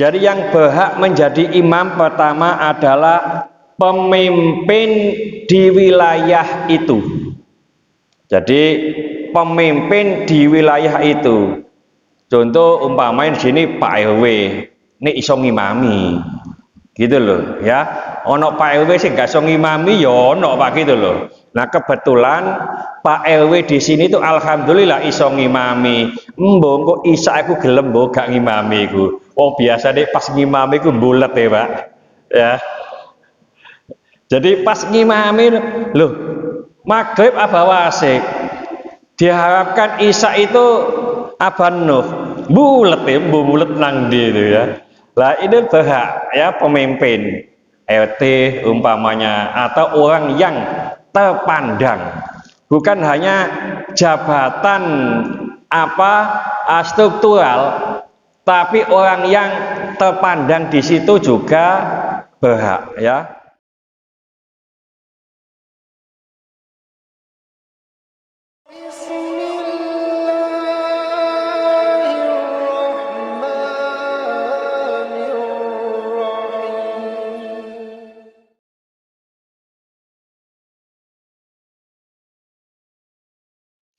Jadi yang berhak menjadi imam pertama adalah pemimpin di wilayah itu. Jadi pemimpin di wilayah itu. Contoh umpamanya di sini Pak RW, ini iso ngimami, gitu loh ya. Ono Pak RW sih gak iso ngimami, ya ono Pak gitu loh. Nah kebetulan Pak RW di sini tuh alhamdulillah iso ngimami. Mbok kok isa aku gelem mbok gak ngimami iku. Oh biasa deh pas ngimami iku bulet ya Pak. Ya. Jadi pas ngimami loh maghrib apa wasik. Diharapkan isya itu aban nuh bulet ya, bulet nang di itu ya. Lah ini berhak ya pemimpin RT umpamanya atau orang yang terpandang, bukan hanya jabatan struktural, tapi orang yang terpandang di situ juga berhak ya.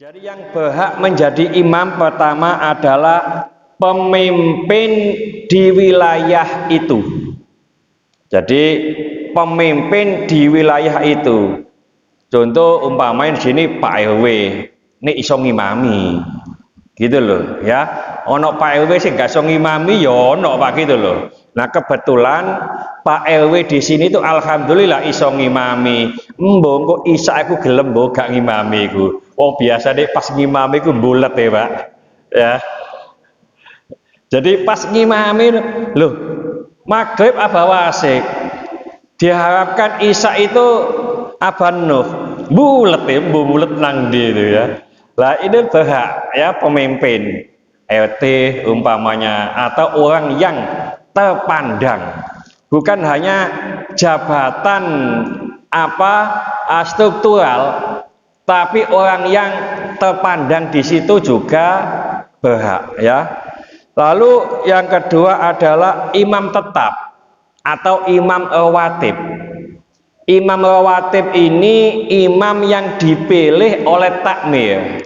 Jadi yang berhak menjadi imam pertama adalah pemimpin di wilayah itu. Jadi pemimpin di wilayah itu. Contoh umpamanya di sini Pak RW, ini iso ngimami, gitu loh ya. Ono Pak RW sih gak iso ngimami, ya ono Pak gitu loh. Nah kebetulan Pak RW di sini tuh alhamdulillah iso ngimami. Mbok kok isa aku gelem mbok gak ngimami iku. Oh biasa deh pas ngimami iku bulet ya Pak. Ya. Jadi pas ngimami loh maghrib apa wasik. Diharapkan isya itu aban nuh bulet ya, bulet nang di itu ya. Lah ini berhak ya pemimpin RT umpamanya atau orang yang terpandang, bukan hanya jabatan struktural, tapi orang yang terpandang di situ juga berhak ya. Lalu yang kedua adalah imam tetap atau imam rawatib. Imam rawatib ini imam yang dipilih oleh takmir.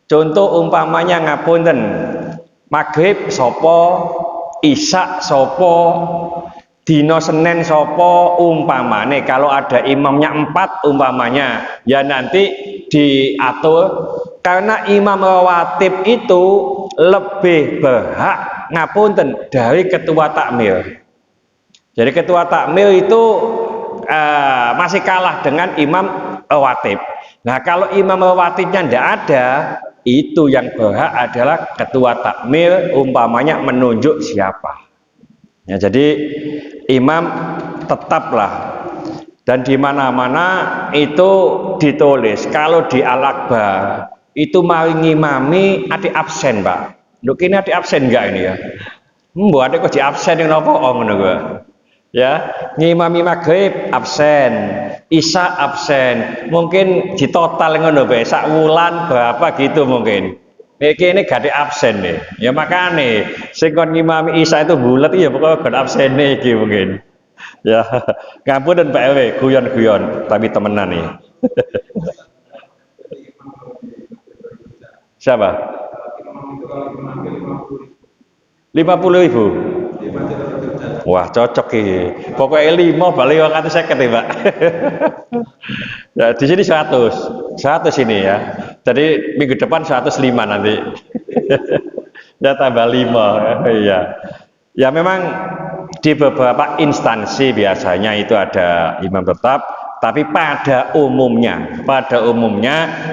Contoh umpamanya ngapunten, maghrib sopo, isya sopo, dino Senin sopo, umpamane kalau ada imamnya 4 umpamanya, ya nanti diatur karena imam rawatib itu lebih berhak ngapunten dari ketua takmir. Jadi ketua takmir itu masih kalah dengan imam rawatib. Nah kalau imam rawatibnya tidak ada, itu yang berhak adalah ketua takmir umpamanya menunjuk siapa. Ya, jadi imam tetaplah, dan di mana-mana itu ditulis kalau di Al-Akbar itu mari ngimami ati absen Pak. Nduk ini ati absen enggak ini ya? Mbok ati kok di absen yang nopo ngono gua. Ya, ngimami maghrib absen, isya absen, mungkin di total ngono bae sak wulan berapa gitu mungkin. Ini gak ada absen nih, ya makanya sing kon ngimami isya itu bulat ya pokoknya gak absen nih gitu mungkin. Ya, ngapunten Pak RW, guyon-guyon tapi temenan nih. Siapa? 50.000. Wah cocok ini. Pokoknya 5 balik waktu 50 ya Pak. Ya, di sini 100 ini ya. Jadi minggu depan 105 nanti. Ya tambah 5 ya. Ya memang di beberapa instansi biasanya itu ada imam tetap, tapi pada umumnya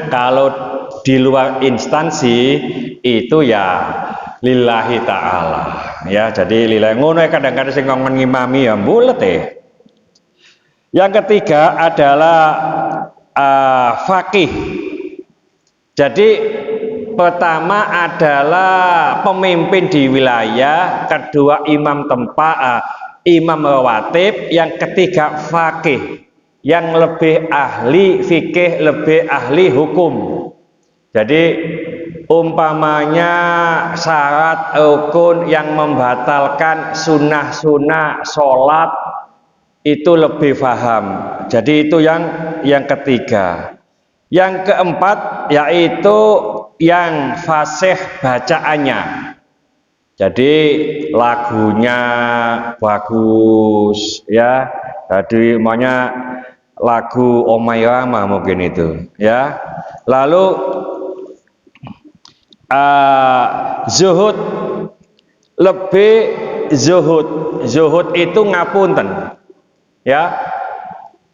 kalau di luar instansi itu ya lillahi ta'ala ya, jadi lillahi ngono kadang-kadang sing ngomong ngimami ya bulet ya. Yang ketiga adalah faqih. Jadi pertama adalah pemimpin di wilayah, kedua imam tempat, imam rawatib, yang ketiga faqih yang lebih ahli fikih, lebih ahli hukum. Jadi umpamanya syarat rukun yang membatalkan sunnah-sunnah sholat itu lebih paham. Jadi itu yang ketiga. Yang keempat yaitu yang fasih bacaannya. Jadi lagunya bagus ya. Jadi maunya lagu Omay Rama mungkin itu ya. Lalu zuhud, lebih zuhud itu ngapunten ya,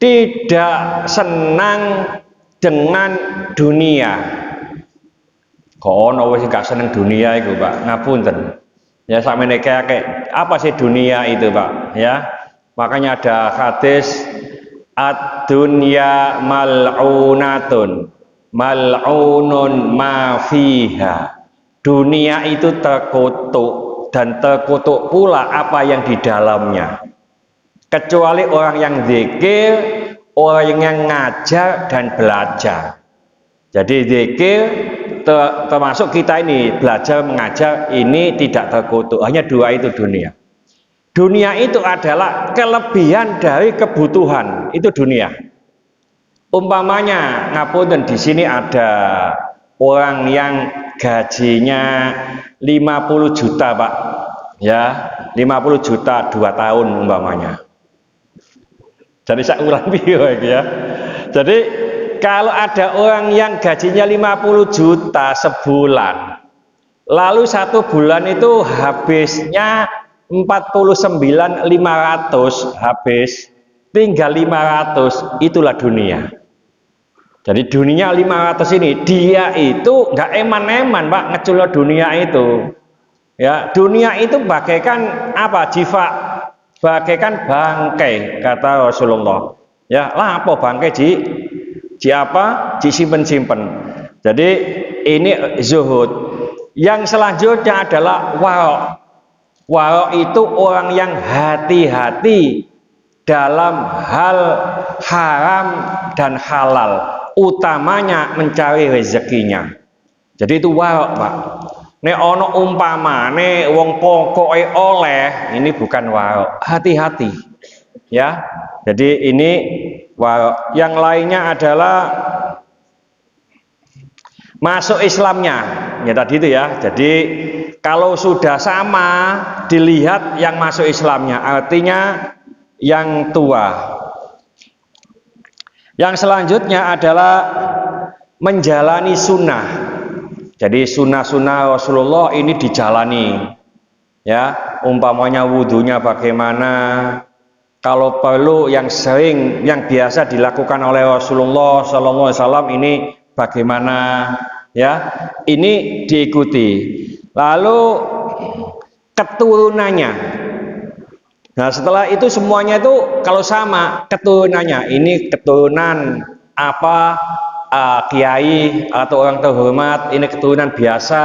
tidak senang dengan dunia. Kok ono wis gak seneng dunia itu Pak, ngapunten ya. Sakmene kayak apa sih dunia itu Pak ya. Makanya ada hadis ad-dunya mal'unatun mal'unun ma fiha. Dunia itu terkutuk dan terkutuk pula apa yang di dalamnya. Kecuali orang yang zikir, orang yang ngajar dan belajar. Jadi zikir termasuk kita ini belajar mengajar ini tidak terkutuk. Hanya dua itu dunia. Dunia itu adalah kelebihan dari kebutuhan, itu dunia. Umpamanya ngapunten di sini ada orang yang gajinya 50 juta Pak ya, 50 juta 2 tahun umpamanya. Jadi saya ulangi ya. Jadi kalau ada orang yang gajinya 50 juta sebulan, lalu satu bulan itu habisnya 49.500 habis, tinggal 500, itulah dunia. Jadi dunia 500 ini, dia itu nggak eman-eman Pak ngeculo dunia itu ya. Dunia itu bagaikan apa? Jiwa, bagaikan bangkai kata Rasulullah ya. Lah apa bangkai ji apa? Ji simpen-simpen. Jadi ini zuhud. Yang selanjutnya adalah warok. Warok itu orang yang hati-hati dalam hal haram dan halal, utamanya mencari rezekinya. Jadi itu warok Pak. Nek ono umpamane wong pokoke oleh, ini bukan warok. Hati-hati ya. Jadi ini warok. Yang lainnya adalah masuk Islamnya ya tadi itu ya. Jadi kalau sudah sama dilihat yang masuk Islamnya, artinya yang tua. Yang selanjutnya adalah menjalani sunnah. Jadi sunnah-sunnah Rasulullah ini dijalani ya. Umpamanya wudhunya bagaimana, kalau perlu yang sering, yang biasa dilakukan oleh Rasulullah SAW ini bagaimana ya, ini diikuti. Lalu keturunannya, nah setelah itu semuanya itu kalau sama keturunannya, ini keturunan apa, kiai atau orang terhormat, ini keturunan biasa.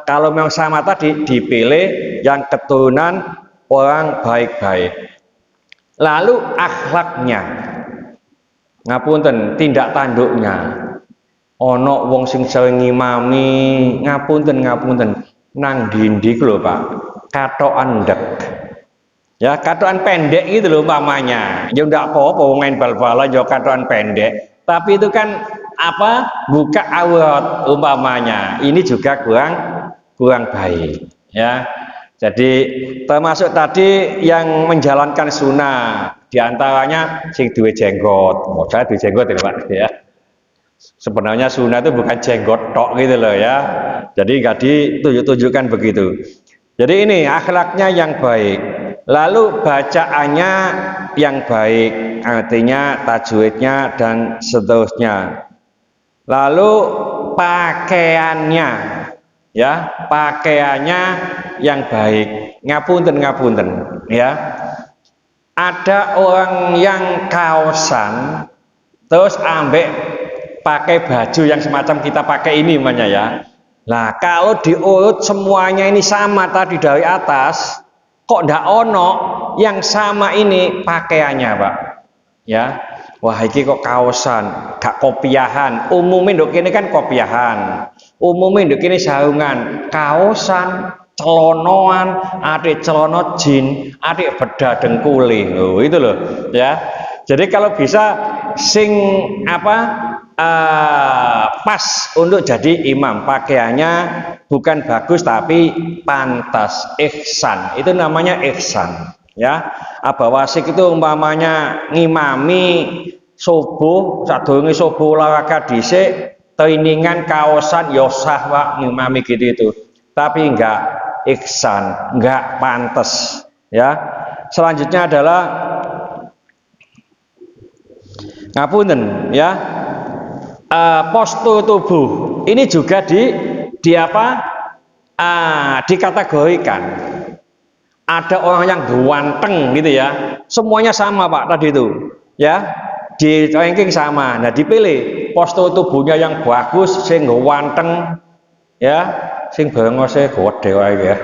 Kalau memang sama tadi dipilih yang keturunan orang baik-baik. Lalu akhlaknya, ngapunten, tindak tanduknya. Ono wong sing sering ngimami, ngapunten nang dindi lho Pak, katokan ndek ya, katokan pendek gitu loh umpamanya. Ya ndak apa-apa main bal-balan ya katokan pendek, tapi itu kan apa, buka aurat umpamanya, ini juga kurang baik ya. Jadi termasuk tadi yang menjalankan sunnah, diantaranya sing duwe jenggot, modal duwe jenggot ya Pak ya. Sebenarnya sunnah itu bukan jenggot tok gitu loh ya. Jadi nggak ditunjukkan begitu. Jadi ini akhlaknya yang baik. Lalu bacaannya yang baik, artinya tajwidnya dan seterusnya. Lalu pakaiannya ya, pakaiannya yang baik. Ngapunten ya. Ada orang yang kaosan terus ambek pakai baju yang semacam kita pakai ini namanya ya. Nah kalau diurut semuanya ini sama tadi dari atas, kok ndak ono yang sama ini pakaiannya Pak ya. Wah, iki kok kaosan, gak kopiahan. Umumnya nduk kene kan kopiahan. Umumnya nduk kene sarungan, kaosan, celonoan, adik celono jin, adik beda dengkuli. Loh, itu loh, ya. Jadi kalau bisa sing apa pas untuk jadi imam, pakaiannya bukan bagus tapi pantas, ihsan. Itu namanya ihsan, ya. Abawasik itu umpamanya ngimami subuh, sadurunge subuh olahraga dhisik, trainingan kaosan ya sah Pak ngimami gitu itu. Tapi enggak ihsan, enggak pantas, ya. Selanjutnya adalah ngapunten, ya. Postur tubuh ini juga di apa? Dikategorikan. Ada orang yang ganteng gitu ya, semuanya sama Pak tadi itu, ya. Di ranking sama. Nah, dipilih postur tubuhnya yang bagus, sing ganteng, ya, sing brengose gede wae ya.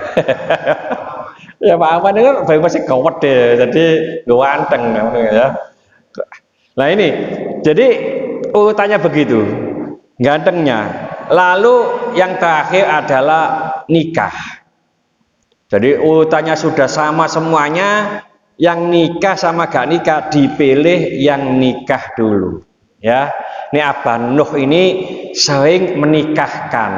Ya Pak apa ini kan brengose gede, jadi ganteng ya. Nah ini, jadi urutannya begitu, gantengnya. Lalu yang terakhir adalah nikah. Jadi urutannya sudah sama semuanya, yang nikah sama gak nikah dipilih yang nikah dulu. Ya, ini Abah Nuh ini sering menikahkan.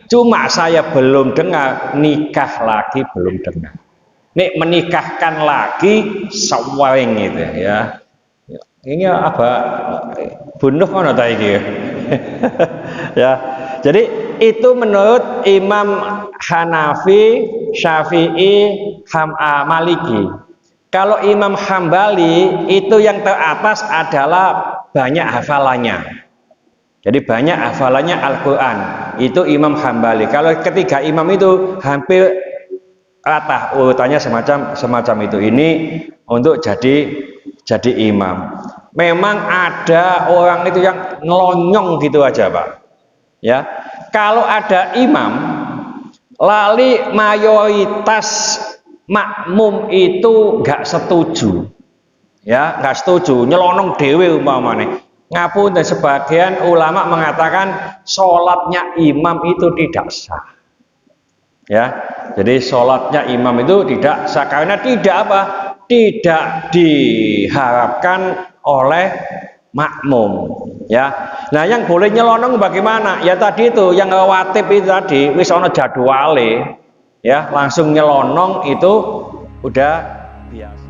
Cuma saya belum dengar nikah lagi, belum dengar. Nih menikahkan lagi sawing itu ya. Ini apa bunuh mana tadi ya? Ya. Jadi itu menurut Imam Hanafi, Syafi'i, Maliki. Kalau Imam Hambali itu yang teratas adalah banyak hafalannya. Jadi banyak hafalannya Al-Quran. Itu Imam Hambali. Kalau ketiga imam itu hampir rata urutannya semacam itu. Ini untuk jadi imam. Memang ada orang itu yang ngelonyong gitu aja Pak, ya. Kalau ada imam lali mayoritas makmum itu nggak setuju, ya, nggak setuju, nyelonong dewe umpamane. Ngapun dan sebagian ulama mengatakan sholatnya imam itu tidak sah, ya. Jadi sholatnya imam itu tidak sah karena tidak apa? Tidak diharapkan oleh makmum, ya. Nah, yang boleh nyelonong bagaimana? Ya tadi itu yang rawatib itu tadi wis ana jadwale, ya, langsung nyelonong itu udah biasa.